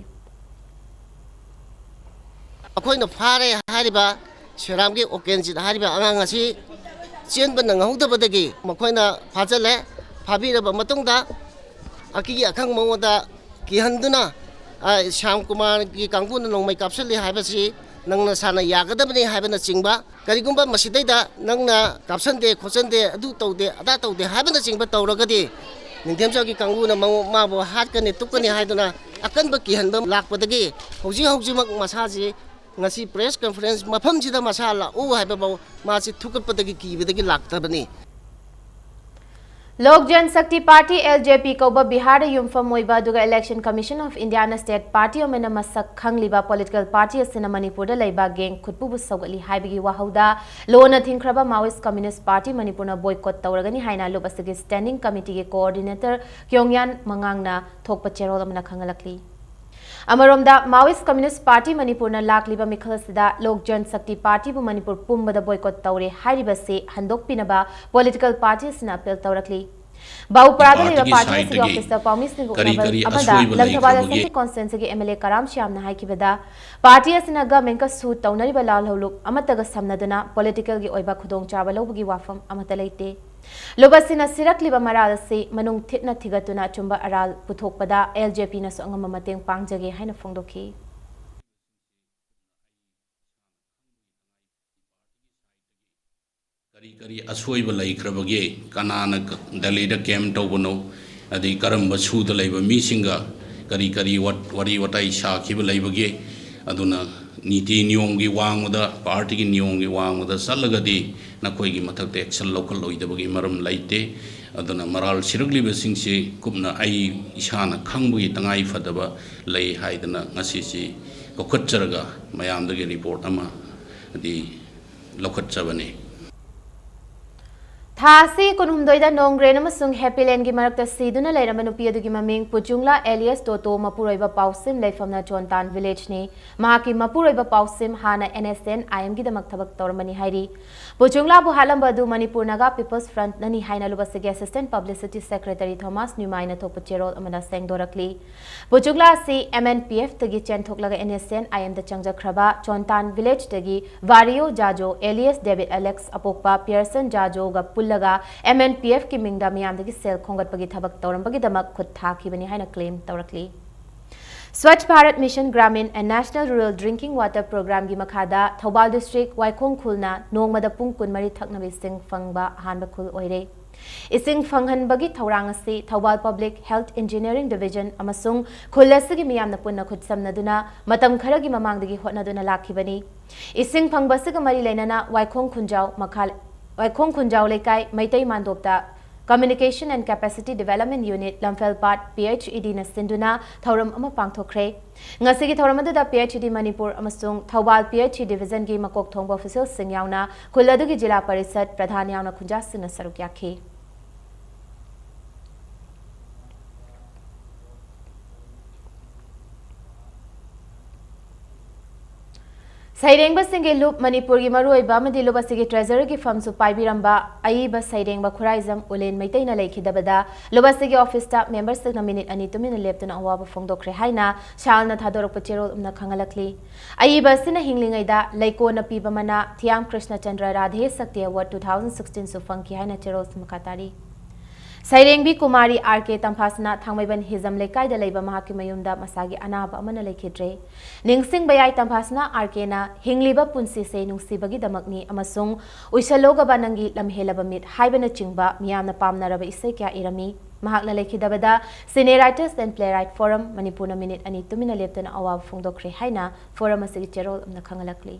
S20: akoina phare hariba Shiramgi okenjit hariba angang asi Chen ban nang hauda badagi makoina phajale phabiraba matungda aki akhang mawda ki handuna Shyam Kumar ki kangbun nongmai kapsali haibasi nangna sana yagadabani haibana chingba karigumba masidaida nangna kapsande khosande adu tawde ada tawde haibana chingba tawragadi ningthemsa ki kangbuna mabo hatkani tukani haiduna akanba ki handam lakpadagi hauji mak masaji ngasi press conference mafam sida masala o haiba baw masi thukapatagi kibadagi laktabani
S1: Lok Jan Shakti Party LJP Koba Bihar Yumfam Moiba Duga Election Commission of Indiana State Party Omena Masak Khangliba Political Party Asina Manipur da Leiba Gang Khutpubu Sawgali Haibagi Wahauda Lona Thinkraba Maoist Communist Party Manipurna boycott Tawragani Haina Lobasagi Standing Committee ke Coordinator Kyongyan Mangangna Thokpa Cherol Amna Khangalakli Amaromda Maoist Communist Party Manipurna lakliba mikhalasida Lok Jan Shakti Party bu Manipur pumbada boycott tawre haribase handok pinaba political parties na appeal tawrakli Bau Prada liba party city officer Paumis ni amada Lamthabada Central Constituency ki MLA Karam Shyam na haikibada party asina government ka suit tawnariba lal holuk amataga samnaduna political gi oiba khudong chaba lobagi wafam amata leite Lobasina sirakliba maral se manung thitna thigatuna chumba aral puthokpada LJP na songama mateng pangjage haina phongdoki
S2: Kari asoi balai krabage kanana dalida kem tawbono adi karamba suda laiba misinga kari wari watai sha khiba laibage aduna niti niyongi wangda party gi niyongi wangda salagadi nakoi gi mathakte action local loidabagi maram laite aduna maral sirugli besingse kupna ai isana khangbugi tangai fadaba lei haidana ngasi si kokhatcharaga mayamdagi report ama adi lokhatchabane
S1: थासी कुनहुमदोइदा नोंग्रेन अमसुंग हैप्पीलैंड की मरक्ता सीदुना लेरम नुपी अदुगी ममिंग पुचुंगला alias टोटो मपुरोइबा पाउसिम लेफमना चोनतान village ने महाकी मपुरोइबा पाउसिम हाना NSN IM की दमक थबक तौरमनी हाइरी पुचुंगला बुहालम बदु मणिपुर नागा पीपल्स फ्रंट ननी हाइना लुबसगे असिस्टेंट पब्लिसिटी सेक्रेटरी थॉमस न्यूमाइना थोप चेरोल अमना सेंगदोरकली पुचुंगला सी MNPF तगी चेंथोकलगा NSN IM द चंगजखरबा चोनतान विलेज तगी वारियो जाजो एलियस डेविड एलेक्स अपोकपा पियर्सन जाजो गा लगा MNPF की मिंगदा मियामदगी सेल खोंगटपगी थबक तौरंबगी दमक खुद थाखिबनी हाइना क्लेम तौरकली Swachh Bharat mission Gramin and national rural drinking water programme की मखादा थौबाल डिस्ट्रिक्ट वाइखोंग खुलना नोंगमदा पुंग कुनमरी थकनबी सिंग फंगबा हानबा खुल ओइरे इसिंग फंगहनबगी थौरांग असि Thoubal public health engineering division अमसुंग खुलसगी मियामना पुन्ना खुद समनदुना मतम खरगी ममांगदगी होटनदुना लाखिबनी इसिंग फंगबसग मरी लेनना वाइखोंग खुंजाव मखाल वाइखोंग खुंजाव लेकाई मैतई मांदोपता communication and capacity development unit Lamphelpat PHED न सिंधुना थौरम अमा पांगथोखरे ngasi gi thauram adu da PHED Manipur amasung Thawbal PHED division gi makok thongba official sing yauna khuladu gi jila parisad pradhan yauna khunja sina saruk yakhi Sairengba singe loop Manipur gi maruiba madi loba sigi treasurer gi firm su paibiramba aiba sairengba khuraizam ulen maitaina leikhidabada loba sigi office staff members na minute ani tumina leptuna awaba phongdokre haina shalna thadorok pachero umna khangalakli aiba sina hinglingaida leiko na piba mana Thiam Krishna Chandra Radhe Sakti Award 2016 su fangki haina chero smakatari Sairengbi Kumari RK Tampasna Thangmaiban Hizam Lekai da leiba mahaki mayumda masagi anaba amana lekhidre Ningsing bayai Tampasna RK na hingliba punsi se nungsibagi damakni amasung uisaloga banangi lamhelaba mit haibana chingba miyamna pamnaraba isai kya irami mahakna lekhidabada Cine Writers and Playwright Forum Manipurna minute ani tumina leptana awab phongdokre haina forum asigi cherol amna khangalakli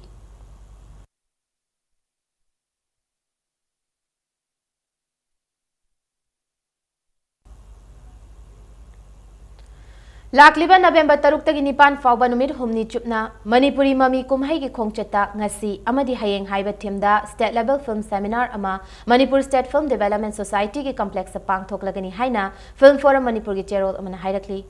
S1: Lakliba November 3 Nipan Fauba Numit Humni Chupna Manipuri Mami Kumhai ki Khongchata ngasi amadi hayeng haiba themda state level film seminar ama Manipur State Film Development Society ki complex pang thoklagani haina Film Forum Manipur ki cherol amana hairakli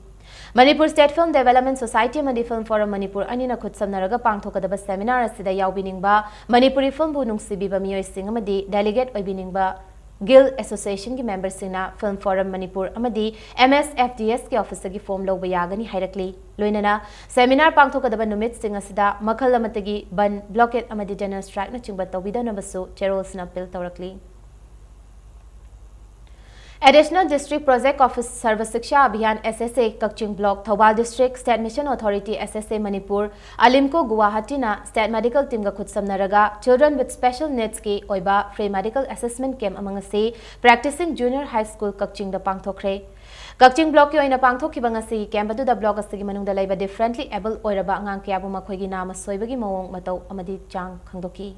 S1: Manipur State Film Development Society amadi Film Forum Manipur anina khud samnaraga pang thokadaba seminar asida yaubiningba Manipuri film bu nungsibiba miyoi sing amadi delegate oibiningba Guild Association की member सिंगना Film Forum Manipur अमदी MSFDS के officer की form लोग बयागनी हाइरकली लोइनना seminar पांगथोकदब नुमित सिंग असिदा मखल अमतगी बन blockade अमदी general strike न चिंबा तौबिदनबसु चेरोल्सना appeal तौरकली Additional District Project Office Sarva Shiksha Abhiyan SSA Kakching Block Thawbal District State Mission Authority SSA Manipur Alimco Guwahati na State Medical Team ga khud samnaraga Children with Special Needs ki oiba free medical assessment camp among se practicing junior high school Kakching da pangthokre Kakching Block ki oina pangthokki bangasi camp adu da block asigi manungda leiba differently able oiraba angang kya bu makhoi gi nama soibagi mawong matau amadi chang khangdoki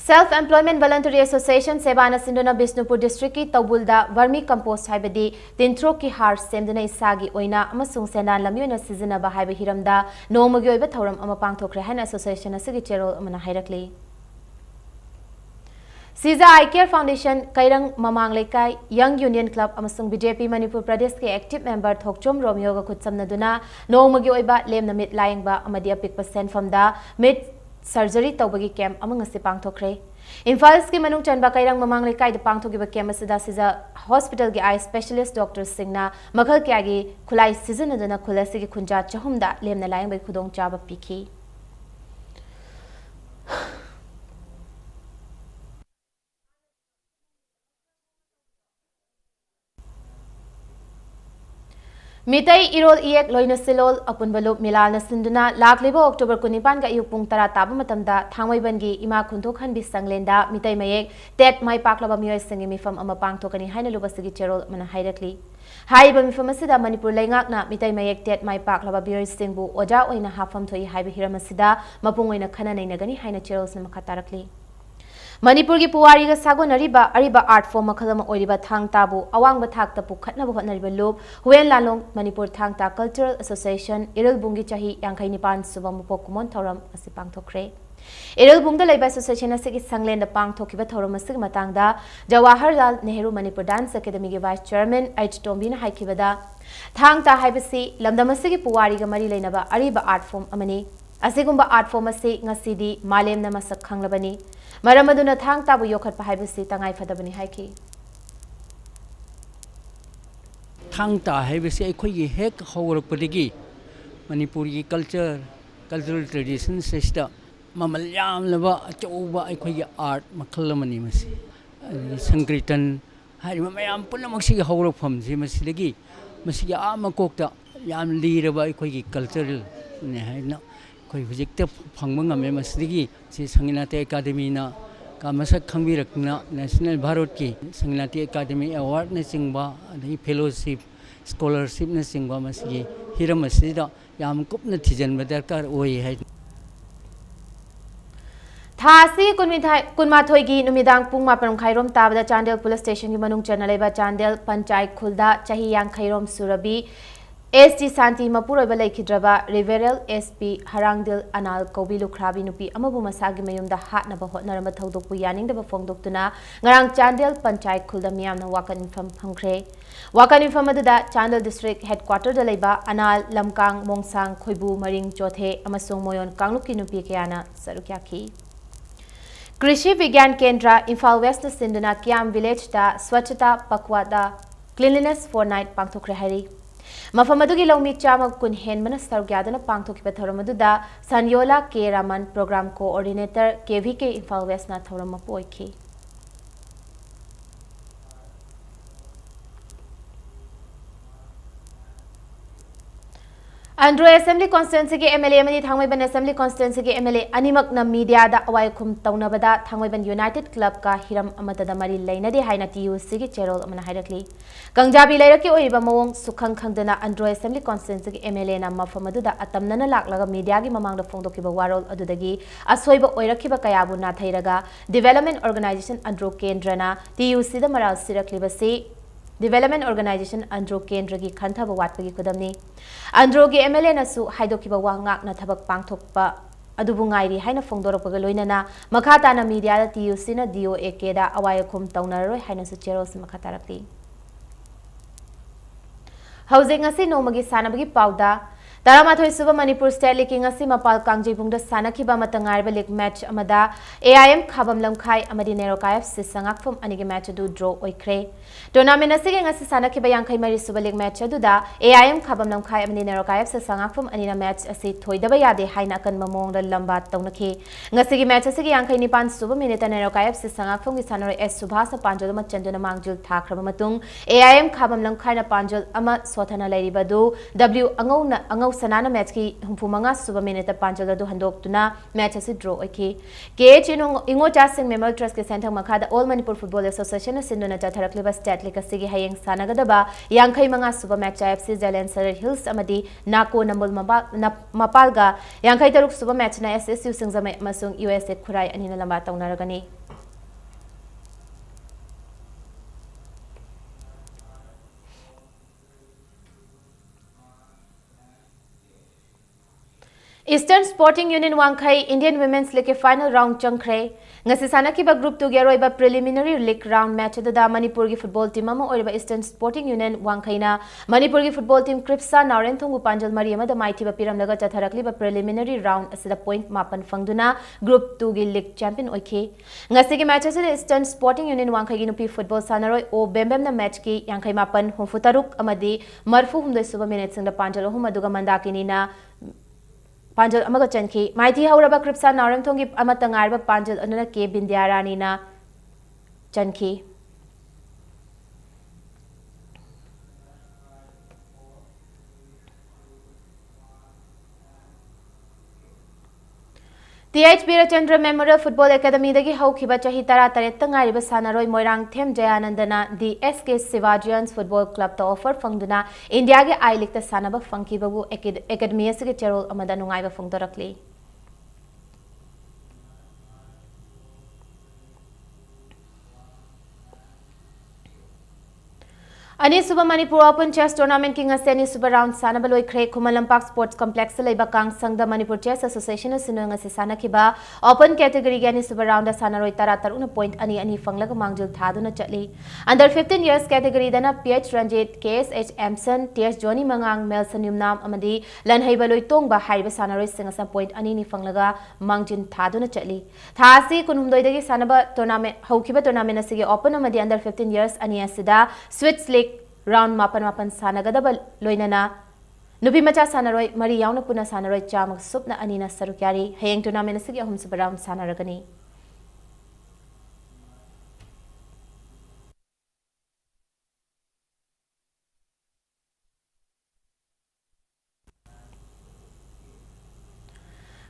S1: Self-Employment Voluntary Association Sebana Sinduna Bisnupur District ki Taubulda Vermi Compost haibadi Tinthro ki har semduna isagi oina amasung sendan lamyona sizina ba haiba hiramda nomagi oiba thoram ama pangthokre han association asigi cherol amana hairakli Siza Eye Care Foundation Kairang Mamang Lekai Young Union Club amasung BJP Manipur Pradesh ke active member Thokchom Romeo ga khud samnaduna nomagi oiba lemna mit layingba amadi apikpa senfamda mit surgery tawbagi camp among si pangthokre Imphal ki manung chanba kairang mamang lekai de pangthogiba camp asida siza hospital gi eye specialist Dr. Singna makhal kyagi khulai season adana khulasi gi khunja chahumda lemna layang bai khudong chaba pikhi Mitai Irol Iek Loina Silol Apunbalop Milana Sinduna Lakliba October Kunipan ga Yupung Tara Taba Matamda Thangwaibangi Ima Kuntokan Bisanglenda Mitai Mayek Tet Mai Paklaba Mioy Singi Mifam Amapang Tokani Haina Lubasigi Cherol Mana Hairakli Haiba Mifamasida Manipur Langakna Mitai Mayek Tet Mai Paklaba Mioy Singbu Oja Oina Hafam Toy Haiba Hiramasida Mapung Oina Kana Nagani Haina Cherols Namakatarakli Manipur की पुवारी का सागोनरिबा अरिबा art form मखल ओरिबा थांगताबु अवांग थाकता पुखटनब होटनरिबा लोब हुएन लालोंग मणिपुर थांगता कल्चरल एसोसिएशन इरलबुंगी चाही 59 सुबा मुपोक कुमोन थौरम असि पांगथोखरे इरलबुंगदा लेबा एसोसिएशन असि की संगलेंदा पांगथोखिबा थौरम असि मतंगदा जवाहरलाल नेहरू मणिपुर डांस अकेडमी के वाइस चेयरमैन एच टोम्बीना हाइकिबदा थांगता हाइबसी लमदम असि की पुवारी का मरी लेनबा अरिबा आर्ट फॉर्म अमनी असिगुंबा आर्ट फॉर्म असि ngasidi मालेमना मसक खंगलबनी मरम अदुना थांग ताबु योखटपा हाइबसी तंगाई फदबनी हाइकी
S21: थांग ता हाइबसी अखोई हेक हौरपदगी मणिपुर की कल्चरल ट्रेडिशन सिस्टम ममल यामलबा अचौबा अखोई आर्ट मखल मनी मसी संकीर्तन हारिबा मयाम पुनमक्सी हौरफम जी मसीदगी मसी आ मकोकता याम लीरबा अखोई कल्चरल ने हाइना कोई हुजिक फंग ngame मसीदगी से संगीनाटे एकेडमी ना का मसक खंगबिरकना नेशनल भारत की संगीनाटे एकेडमी अवार्ड ने चिंगबा अदगी फेलोशिप स्कॉलरशिप ने चिंगबा मसी हिरम मसीदा याम कुपन थिजन दरकार ओय है
S1: थासी कुनमाथोई की नुमिदांग पुंग मापरम खैरोम ताबदा चांदेल पुलिस स्टेशन की मनुंग चनलेबा चांदेल पंचायत खुलदा चाही यांग खैरोम सुरबी एसटी शांति मपुरोइबा लेखिद्रबा रिवेरल एसपी हरांगदिल अनाल कौबी लुखराबी नुपी अमबु मसागी मयुमदा हाटनबा होटनरम थौदोकपु यानिंगदबा फोंगदोक्तुना ngarang चांदेल पंचायत खुलदा मियामना वाकन इन्फम फंगख्रे वाकन इन्फम अदुदा चांदेल डिस्ट्रिक्ट हेडक्वार्टर दा लेबा अनाल लमकांग मोंगसांग खोइबु मरिंग चोथे अमसोंग मोयोन कांगलुकी नुपी कयाना सरुक्याखी कृषि विज्ञान केंद्र इम्फाल वेस्ट सिंधुना क्याम विलेज दा स्वच्छता पखवादा क्लीनलीनेस फॉर नाइट पांगथोखरे हारी मफम अदुगी लौमी चाम कुन हेनमन सरग्यादना पांगथोखिबा थौरम अदुदा सनयोला K Raman program coordinator KVK Imphal वेस्टना थौरम पोइखी अंड्रो असेंबली कॉन्स्टिट्यूंसी के एमएलए अमदी थांगमैबन असेंबली कॉन्स्टिट्यूंसी के एमएलए अनिमकना मीडिया दा अवायखुम तौनबदा थांगमैबन यूनाइटेड क्लब का हिरम अमतदा मरी लैनदे हाइना टीयूसी की चेरोल अमना हाइरकली कंजाबी लैरकी ओइबा मवोंग सुखंग खंगदना अंड्रो असेंबली कॉन्स्टिट्यूंसी के एमएलए ना मफमदुदा अतमनना लाकलगा मीडिया की ममांगदा फोंदोकिबा वारोल अदुदगी असोइबा ओइरखिबा कयाबु नाथैरगा डेवलपमेंट ऑर्गेनाइजेशन अंड्रो केंद्रना टीयूसी दा मराल सिरकलिबसी डेवलपमेंट ऑर्गेनाइजेशन अंड्रो केंद्र की खंथब वाटपगी खुदमनी अंड्रो की एमएलए नसु हाइदोकिबा वांगाक न थबक पांगथोकपा अदुबु गाइरी हाइना फोंदोरकपगा लोइनना मखाताना मीडिया दा टीयूसी ना डीओएके दा अवायखुम तौनररोय हाइना सु चेरोस मखातारकली हौजिंग असि नोमगी सानबगी पाउदा तरामाथोई सुबह मणिपुर स्टेट लीग असि मपाल कांगजेबुंगदा सानखिबा मतंगारबा लीग मैच अमदा एआईएम खाबम लमखाई अमदी नेरोकायफ से संगाकफम अनिगे मैच अदु ड्रॉ ओइख्रे टूर्नामेंट असि ngasi सानखिबा यांखै मरी सुबह लीग मैच अदुदा एआईएम खाबम लमखाई अमदी नेरोकायफ से संगाकफम अनिना मैच असि थोइदबा यादे हाइना कनबा मोंगदा लंबा तौनखि ngasi gi मैच असि यांखै निपान सुबह मिनिट नेरोकायफ से संगाकफम gi सानरो एस सुभाष पांजल म चंदना मांगजुल थाख्रबा मतुंग एआईएम खाबम लमखाई ना पांजल अमा सोथना लैरिबदु डब्ल्यू अंगौ सनाना मैच की हुंफुमंगा सुबह मिनिट पांचल अदु हंदोक्तुना मैच असि ड्रॉ ओइखि KH Ingocha Singh memorial trust के सेंटर मखादा ऑल मणिपुर फुटबॉल एसोसिएशन सिंधुना चथरकलिबा स्टेट लीग असि हयेंग सानगदबा यांखै मंगा सुबह मैच एफसी जैलेंसर हिल्स अमदी नाको नंबल मपालगा यांखै तरुक सुबह मैच ना एसएसयू सिंगजमे मसुंग यूएसए खुराई अनिना लंबा तौनरगनी ईस्टर्न स्पोर्टिंग यूनियन वांखै इंडियन वुमेन्स लीग के फाइनल राउंड चंख्रे ngasi sanakhiba group 2 geroiba preliminary league round match da manipur gi football team ama oiba eastern sporting union wangkhaina manipur gi football team kripsa narenthongu panjal mari ama da maiti ba piram laga chatharakli ba preliminary round asida point mapan fangduna group 2 gi league champion oikhe ngasi gi match asida eastern sporting union wangkhai gi nupi football sanaroi o bembem na match ki yankhai mapan humfutaruk amadi marfu humdoi suba minute singda panjal hum aduga mandakini na पांजल अमग चनखी माइथी हौरबा कृपसा नारमथोंगी अमतंगारबा पांजल अनना के बिंद्यारानी ना चनखी TH Birachandra Memorial Football Academy dagi haukiba chahi tara taret tangai ba sanaroi moirang them jayanandana the SK Sivajians Football Club to offer fangduna India ge I League ta sanaba fangkibabu academy asige cherol amada nungai ba fangdorakli अनीसुबा Manipur open chess tournament की ngasi अनीसुबा round सानब लोइख्रे Khuman Lampak sports complex लेबा कांग संगदा Manipur chess association सिनो ngasi सानखिबा ओपन कैटेगरी की अनीसुबा राउंड सानरोय तरा तरुन पॉइंट अनि अनि फंगलग मांगजुल थादुना चटली अंडर 15 इयर्स कैटेगरी दना पीएच रंजीत केएसएच एमसन टीएस जोनी मंगांग मेलसन युमनाम अमदी लनहैबा लोइतोंगबा हाइबा सानरोय सिंगसा पॉइंट अनि नि फंगलगा मांगजिन थादुना चटली थासी कुनुमदोयदगी सानबा टूर्नामेंट हौखिबा टूर्नामेंट असिगे ओपन अमदी अंडर 15 इयर्स अनि असिदा स्विट्स लीग राउंड मापन मापन सानगदब लोइनना नुपी मचा सानरोय मरी यावना पुना सानरोय चामक सुपना अनीना सरुक्यारी हयेंग टूर्नामेंट असिगे अहुम सुब राउंड सानरगनी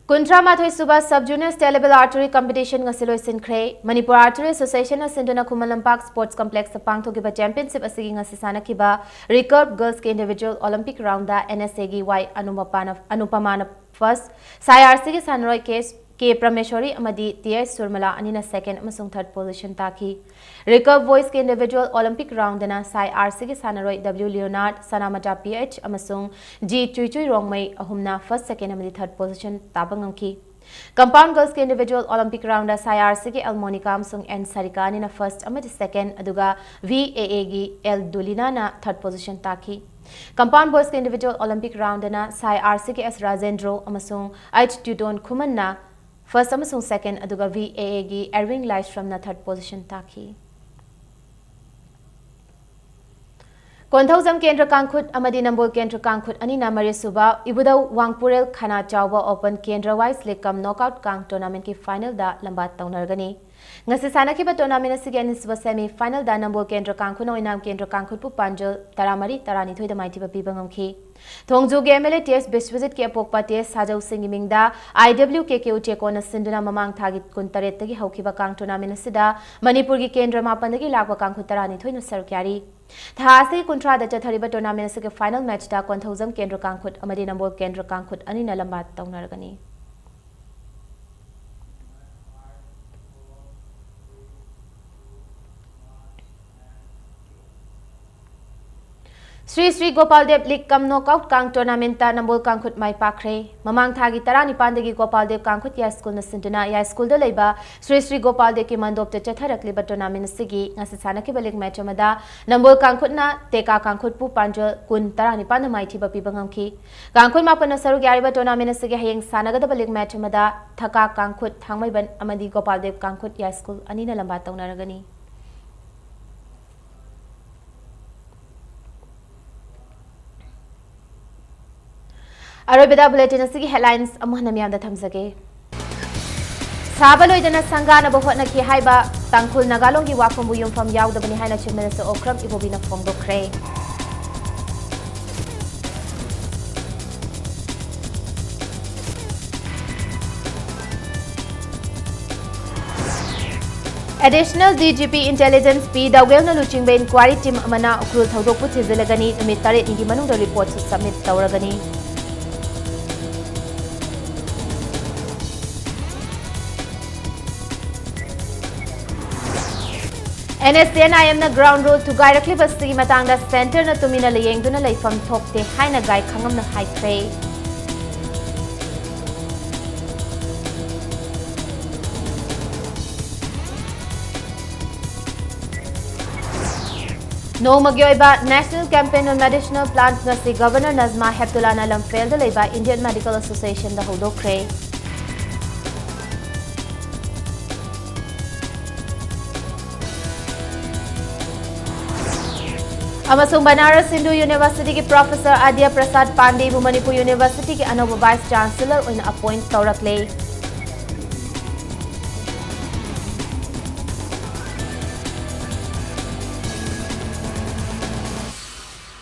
S1: कुंट्रामाथोय सुबह sub junior state level archery competition गसिलोय सिनख्रे मणिपुर आर्चरी एसोसिएशन सिंधुना खुमन लंपाक स्पोर्ट्स कॉम्प्लेक्स पांगथोगिबा चैंपियनशिप असिगी ngasi सानखिबा रिकर्व गर्ल्स के इंडिविजुअल ओलंपिक राउंड दा एनएसए गी वाई अनुपमान फर्स्ट साईआरसी के सानरोय के प्रमेश्वरी अमदी टीएस सुरमला अनिना सेकंड अमसुंग थर्ड पोजीशन ताकी रिकर्व बॉयज के इंडिविजुअल ओलंपिक राउंड ना साईआरसी के सानरोय डब्ल्यू लियोनार्ड सनामजा पीएच अमसुंग जी चुईचुई रोंगमई अहुमना फर्स्ट सेकंड अमदी थर्ड पोजीशन ताबंगमकी कंपाउंड गर्ल्स के इंडिविजुअल ओलंपिक राउंड साईआरसी के एलमोनिका अमसुंग एन सरिका अनिना फर्स्ट अमदी सेकंड अदुगा वीएए गी एल दुलिना ना थर्ड पोजीशन ताकी कंपाउंड बॉयज के इंडिविजुअल ओलंपिक राउंड ना साईआरसी के एस राजेंद्रो अमसुंग एच ट्यूटोन खुमन ना फर्स्ट अमसुंग सेकंड अदुगा वीएए गी एरविंग लाइस्ट्रम ना थर्ड पोजीशन ताकी कोंथौजम केंद्र कांगखुट अमदी नंबोल केंद्र कांगखुट अनिना मरीसुबा इबुदौ वांगपुरेल खाना चावबा ओपन केंद्र वाइज लेकम नॉकआउट कांग टूर्नामेंट की फाइनल दा लंबा तौनरगनी ngasi sanakhiba tournament asigi aniswa semi final da nambol kendra kangkhut oinam kendra kangkhut pu panjal 13 13 da maitiba pibangamki thongju ge mla ts bisvisit ke pokpa ts sajau sing mingda iwkk ucheko na sinduna mamang thagi 13 tagi haukiba kang tournament asida manipur gi kendra mapan dagi lakwa kangkhut 13 na sarkyari thasi kuntra da chathariba tournament asigi final match da konthojam kendra kangkhut amadi nambol kendra kangkhut ani na lamba taunargani Shri Shri Gopaldev league cum knockout कांग tournament Nambol कांगखुट माई पाखरे ममांग थागी 19 गोपालदेव कांगखुट या school सिंधुना या school लेबा श्री श्री गोपालदेव की मंदोप चथरकलिबा टूर्नामेंट सिगी ngasi sanakhiba लीग मैच अमदा नंबोल कांगखुटना तेका कांगखुट पु पांजल 19 माइथिबा पिबंगमखी कांगखुट मापन सरुग यारिबा टूर्नामेंट सिगी हयेंग सानगदबा लीग मैच अमदा थका कांगखुट थांगमैबन अमदी गोपालदेव कांगखुट या स्कूल अनिना लंबा तौनरगनी अरोबिदा बुलेटिन असगी हेडलाइंस अमहनमियाम थमजगे साबलोइदना संगाना बहोटना की हाइबा तांकुल नागालोंग की वाफमबु युमफम यावदबनि हाइना चीफ मिनिस्टर ओक्रम इबोबिना फोंगदोखरे एडिशनल डीजीपी इंटेलिजेंस पी दावेलना लुचिंगबे इंक्वायरी टीम अमना उक्रुल थौदोकपु थिजिलगनी नुमित 8 की मनुंग रिपोर्ट सबमिट तौरगनी NSCNIM na ground rule to guide a basi matang da center na tumina leyeng duna leifam thokte haina gai khangam na haikre No magyoiba National Campaign on Medicinal Plants ngasi Governor Nazma Heptullah na lamfel da leiba Indian Medical Association da hodokre अमसुंग Banaras Hindu university के professor Adya Prasad Pandey Manipur University के अनोबा vice chancellor appoint तौरकले